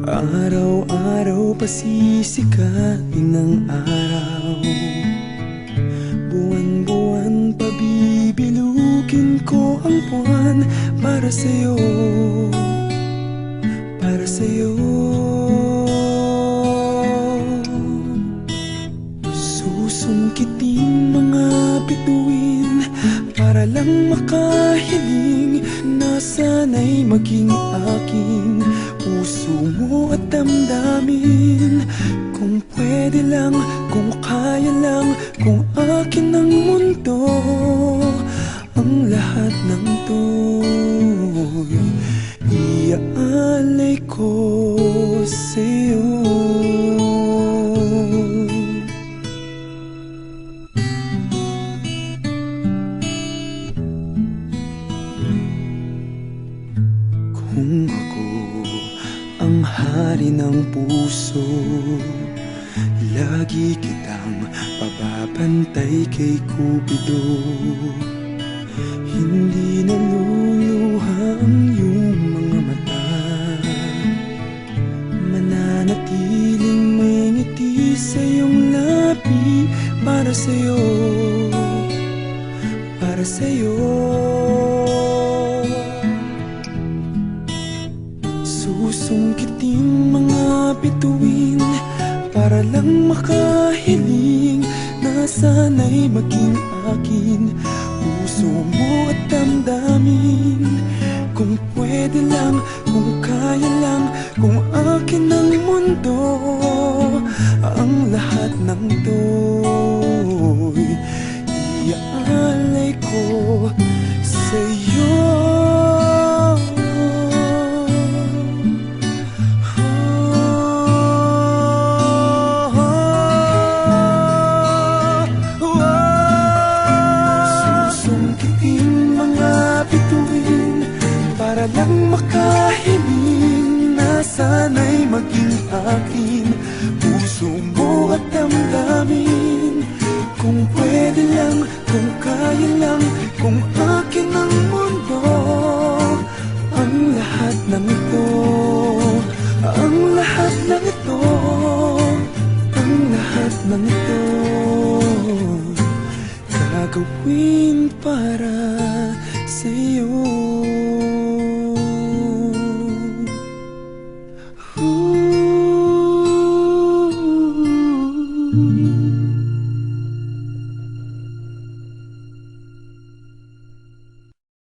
Araw-araw pasisikatin ng araw, buwan-buwan pabibilugin ko ang buwan para sa'yo, para sa'yo. Susungkitin mga bituin para lang makahiling na sana'y maging aking puso mo at damdamin. Kung pwede lang, kung kaya lang, kung akin ang mundo, ang lahat ng to'y iaalay ko sa'yo. Kung ako ang hari ng puso, lagi kitang pababantay kay Cupido. Hindi naluluha ang iyong mga mata, mananatiling may ngiti sa iyong labi. Para sa'yo, para sa'yo. Susungkitin mga bituin para lang makahiling na sana'y maging akin puso mo at damdamin. Kung pwede lang, kung kaya lang, kung akin ang mundo, ang lahat ng to'y iaalay ko sa'yo. Para lang makahiling na sana'y maging akin puso mo at damdamin. Kung pwede lang, kung kaya lang, kung akin ang mundo, ang lahat ng ito, ang lahat ng ito, ang lahat ng ito, gagawin para sa'yo. Ooh.